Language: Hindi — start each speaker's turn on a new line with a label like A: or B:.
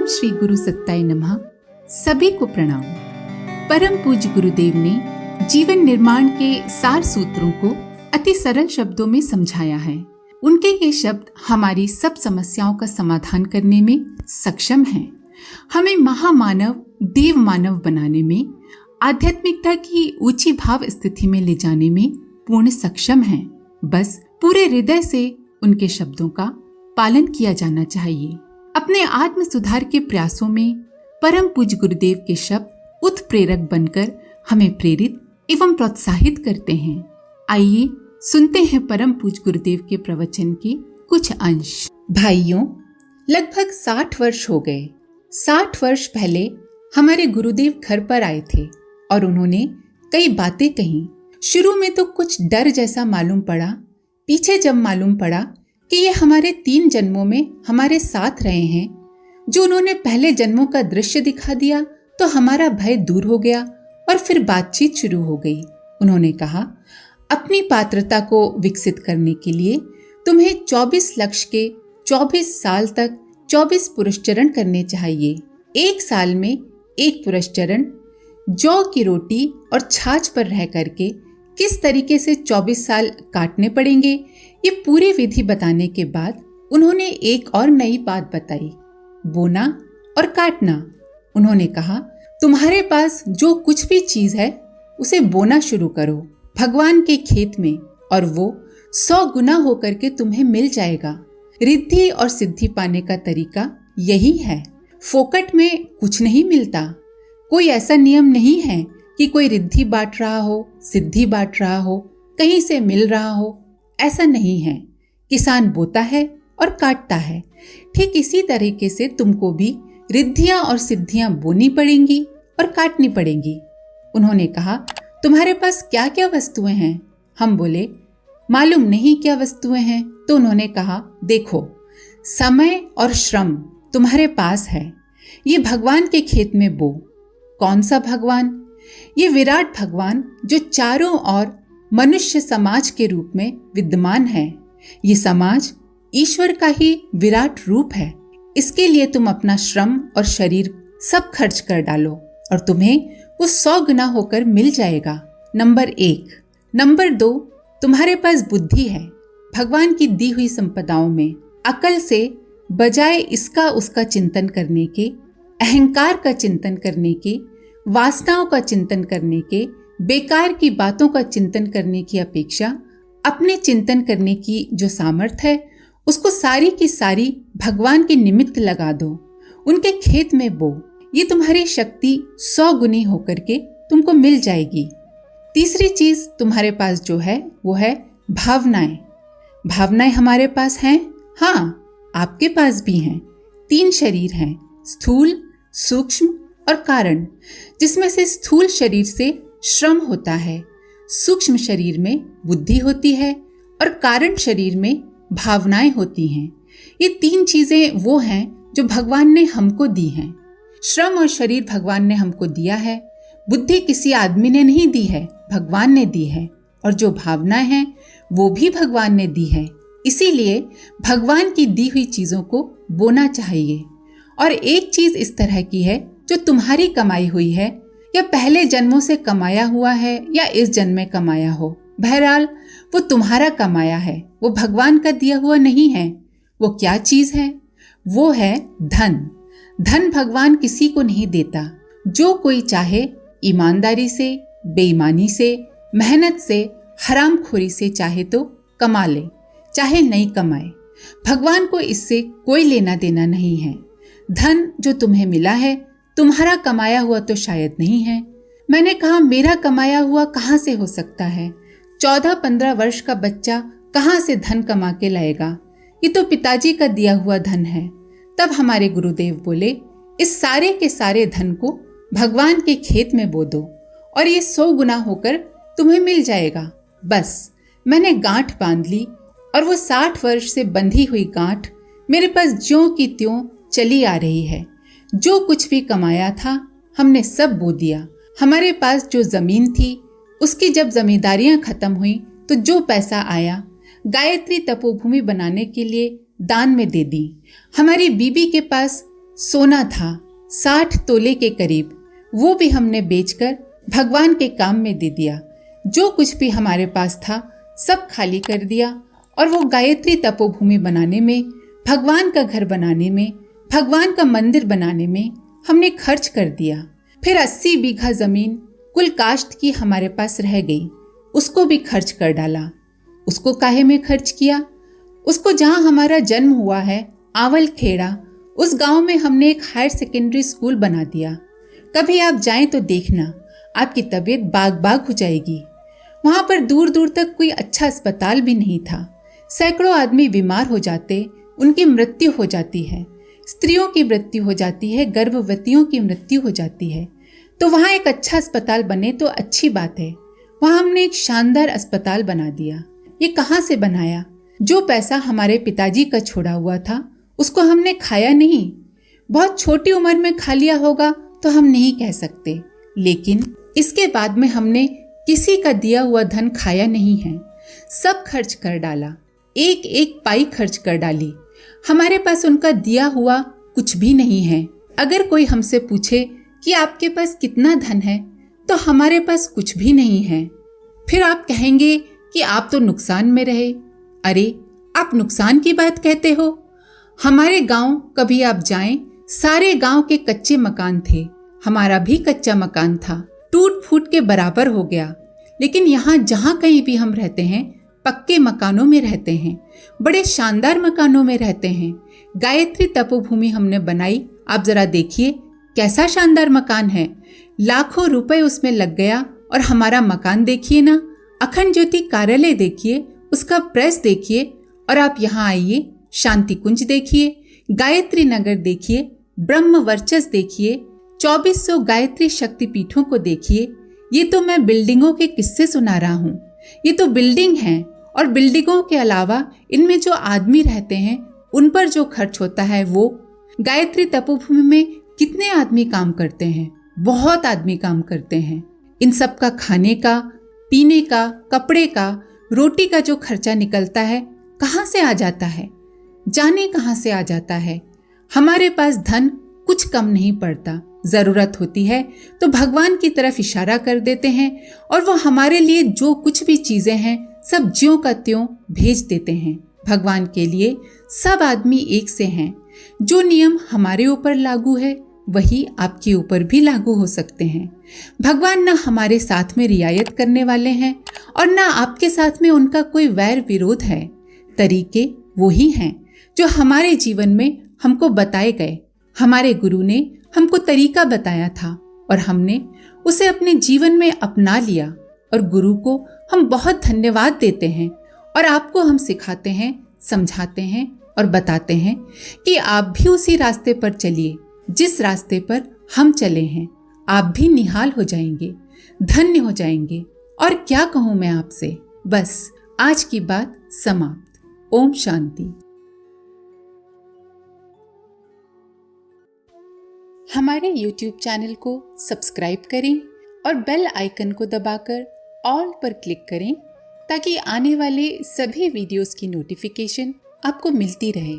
A: ओम श्री गुरु सत्ताय नमः। सभी को प्रणाम। परम पूज्य गुरुदेव ने जीवन निर्माण के सार सूत्रों को अति सरल शब्दों में समझाया है। उनके ये शब्द हमारी सब समस्याओं का समाधान करने में सक्षम हैं। हमें महामानव देव मानव बनाने में, आध्यात्मिकता की ऊंची भाव स्थिति में ले जाने में पूर्ण सक्षम हैं। बस पूरे हृदय से उनके शब्दों का पालन किया जाना चाहिए। अपने आत्म सुधार के प्रयासों में परम पूज्य गुरुदेव के शब्द उत्प्रेरक बनकर हमें प्रेरित एवं प्रोत्साहित करते हैं। आइए सुनते हैं परम पूज्य गुरुदेव के प्रवचन के कुछ अंश। भाइयों, लगभग 60 वर्ष हो गए। 60 वर्ष पहले हमारे गुरुदेव घर पर आए थे और उन्होंने कई बातें कही। शुरू में तो कुछ डर जैसा मालूम पड़ा, पीछे जब मालूम पड़ा कि ये हमारे 3 जन्मों में हमारे साथ रहे हैं, जो उन्होंने पहले जन्मों का दृश्य दिखा दिया, तो हमारा भय दूर हो गया और फिर बातचीत शुरू हो गई। उन्होंने कहा, अपनी पात्रता को विकसित करने के लिए तुम्हें 24 लक्ष्य के 24 साल तक 24 पुरुषचरण करने चाहिए। 1 साल में 1 पुरुषचरण जौ की रोटी और छाछ पर रह करके किस तरीके से 24 साल काटने पड़ेंगे, ये पूरी विधि बताने के बाद उन्होंने एक और नई बात बताई, बोना और काटना। उन्होंने कहा, तुम्हारे पास जो कुछ भी चीज है उसे बोना शुरू करो भगवान के खेत में, और वो 100 गुना होकर के तुम्हें मिल जाएगा। रिद्धि और सिद्धि पाने का तरीका यही है। फोकट में कुछ नहीं मिलता। कोई ऐसा नियम नहीं है कि कोई रिद्धि बांट रहा हो, सिद्धि बांट रहा हो, कहीं से मिल रहा हो। ऐसा नहीं है। किसान बोता है और काटता है। ठीक इसी तरीके से तुमको भी रिद्धियां और सिद्धियां बोनी पड़ेंगी और काटनी पड़ेंगी। उन्होंने कहा, तुम्हारे पास क्या क्या वस्तुएं हैं? हम बोले, मालूम नहीं क्या वस्तुएं हैं। तो उन्होंने कहा, देखो, समय और श्रम तुम्हारे पास है, ये भगवान के खेत में बो। कौन सा भगवान? ये विराट भगवान जो चारों ओर मनुष्य समाज के रूप में विद्यमान है। ये समाज ईश्वर का ही विराट रूप है। इसके लिए तुम अपना श्रम और शरीर सब खर्च कर डालो और तुम्हें वो 100 गुना होकर मिल जाएगा। नंबर 1। नंबर 2, तुम्हारे पास बुद्धि है। भगवान की दी हुई संपदाओं में अकल से बजाय इसका उसका चिंतन करने के, अहंकार का चिंतन करने के, वासनाओं का चिंतन करने के, बेकार की बातों का चिंतन करने की अपेक्षा अपने चिंतन करने की जो सामर्थ्य है, उसको सारी की सारी भगवान के निमित्त लगा दो, उनके खेत में बो। ये तुम्हारी शक्ति 100 गुनी होकर के तुमको मिल जाएगी। तीसरी चीज तुम्हारे पास जो है वो है भावनाएं। भावनाएं हमारे पास हैं? हाँ, आपके पास भी हैं। 3 शरीर हैं, स्थूल, सूक्ष्म और कारण, जिसमें से स्थूल शरीर से श्रम होता है, सूक्ष्म शरीर में बुद्धि होती है और कारण शरीर में भावनाएं होती हैं। ये 3 चीजें वो हैं जो भगवान ने हमको दी हैं। श्रम और शरीर भगवान ने हमको दिया है। बुद्धि किसी आदमी ने नहीं दी है, भगवान ने दी है। और जो भावनाएं हैं वो भी भगवान ने दी है। इसीलिए भगवान की दी हुई चीजों को बोना चाहिए। और एक चीज इस तरह की है जो तुम्हारी कमाई हुई है, या पहले जन्मों से कमाया हुआ है, या इस जन्म में कमाया हो, बहरहाल वो तुम्हारा कमाया है, वो भगवान का दिया हुआ नहीं है। वो क्या चीज है? वो है धन। धन भगवान किसी को नहीं देता। जो कोई चाहे ईमानदारी से, बेईमानी से, मेहनत से, हरामखोरी से चाहे तो कमा ले, चाहे नहीं कमाए। भगवान को इससे कोई लेना देना नहीं है। धन जो तुम्हें मिला है तुम्हारा कमाया हुआ तो शायद नहीं है। मैंने कहा, मेरा कमाया हुआ कहाँ से हो सकता है? 14-15 वर्ष का बच्चा कहाँ से धन कमा के लाएगा? ये तो पिताजी का दिया हुआ धन है। तब हमारे गुरुदेव बोले, इस सारे के सारे धन को भगवान के खेत में बो दो और ये 100 गुना होकर तुम्हें मिल जाएगा। बस मैंने गांठ बांध ली और वो 60 वर्ष से बंधी हुई गांठ मेरे पास ज्यों की त्यों चली आ रही है। जो कुछ भी कमाया था हमने सब बो दिया। हमारे पास जो जमीन थी उसकी जब जमींदारियां खत्म हुई तो जो पैसा आया गायत्री तपोभूमि बनाने के लिए दान में दे दी। हमारी बीबी के पास सोना था 60 तोले के करीब, वो भी हमने बेचकर भगवान के काम में दे दिया। जो कुछ भी हमारे पास था सब खाली कर दिया और वो गायत्री तपोभूमि बनाने में, भगवान का घर बनाने में, भगवान का मंदिर बनाने में हमने खर्च कर दिया। फिर 80 बीघा जमीन कुल काश्त की हमारे पास रह गई, उसको भी खर्च कर डाला। उसको काहे में खर्च किया? उसको जहाँ हमारा जन्म हुआ है, आवल खेड़ा, उस गांव में हमने एक हायर सेकेंडरी स्कूल बना दिया। कभी आप जाएं तो देखना, आपकी तबीयत बाग बाग हो जाएगी। वहां पर दूर दूर तक कोई अच्छा अस्पताल भी नहीं था। सैकड़ों आदमी बीमार हो जाते, उनकी मृत्यु हो जाती है, स्त्रियों की मृत्यु हो जाती है, गर्भवतियों की मृत्यु हो जाती है। तो वहाँ एक अच्छा अस्पताल बने तो अच्छी बात है। वहाँ हमने एक शानदार अस्पताल बना दिया। ये कहाँ से बनाया? जो पैसा हमारे पिताजी का छोड़ा हुआ था उसको हमने खाया नहीं। बहुत छोटी उम्र में खा लिया होगा तो हम नहीं कह सकते, लेकिन इसके बाद में हमने किसी का दिया हुआ धन खाया नहीं है। सब खर्च कर डाला, एक एक पाई खर्च कर डाली। हमारे पास उनका दिया हुआ कुछ भी नहीं है। अगर कोई हमसे पूछे कि आपके पास कितना धन है, तो हमारे पास कुछ भी नहीं है। फिर आप कहेंगे कि आप तो नुकसान में रहे। अरे, आप नुकसान की बात कहते हो? हमारे गांव कभी आप जाएं, सारे गांव के कच्चे मकान थे, हमारा भी कच्चा मकान था, टूट फूट के बराबर हो गया। लेकिन यहाँ जहाँ कहीं भी हम रहते हैं, पक्के मकानों में रहते हैं, बड़े शानदार मकानों में रहते हैं। गायत्री तपोभूमि हमने बनाई, आप जरा देखिए कैसा शानदार मकान है। लाखों रुपए उसमें लग गया और हमारा मकान देखिए ना। अखंड ज्योति कार्यालय देखिए, उसका प्रेस देखिए, और आप यहाँ आइए, शांति कुंज देखिए, गायत्री नगर देखिए, ब्रह्म वर्चस देखिए, 2400 गायत्री शक्ति पीठों को देखिए। ये तो मैं बिल्डिंगों के किस्से सुना रहा हूँ। ये तो बिल्डिंग हैं, और बिल्डिंगों के अलावा इनमें जो आदमी रहते हैं उन पर जो खर्च होता है वो। गायत्री तपोभूमि में कितने आदमी काम करते हैं? बहुत आदमी काम करते हैं। इन सब का खाने का, पीने का, कपड़े का, रोटी का जो खर्चा निकलता है कहाँ से आ जाता है? जाने कहाँ से आ जाता है? हमारे पास धन कुछ कम नहीं पड़ता। जरूरत होती है तो भगवान की तरफ इशारा कर देते हैं और वो हमारे लिए जो कुछ भी चीजें हैं सब ज्यों का त्यों भेज देते हैं। भगवान के लिए सब आदमी एक से हैं। जो नियम हमारे ऊपर लागू है वही आपके ऊपर भी लागू हो सकते हैं। भगवान न हमारे साथ में रियायत करने वाले हैं और न आपके साथ में उनका कोई वैर विरोध है। तरीके वही हैं जो हमारे जीवन में हमको बताए गए। हमारे गुरु ने हमको तरीका बताया था और हमने उसे अपने जीवन में अपना लिया, और गुरु को हम बहुत धन्यवाद देते हैं। और आपको हम सिखाते हैं, समझाते हैं और बताते हैं कि आप भी उसी रास्ते पर चलिए जिस रास्ते पर हम चले हैं। आप भी निहाल हो जाएंगे, धन्य हो जाएंगे। और क्या कहूँ मैं आपसे, बस आज की बात समाप्त। ओम शांति। हमारे YouTube चैनल को सब्सक्राइब करें और बेल आइकन को दबाकर ऑल पर क्लिक करें ताकि आने वाले सभी वीडियोस की नोटिफिकेशन आपको मिलती रहे।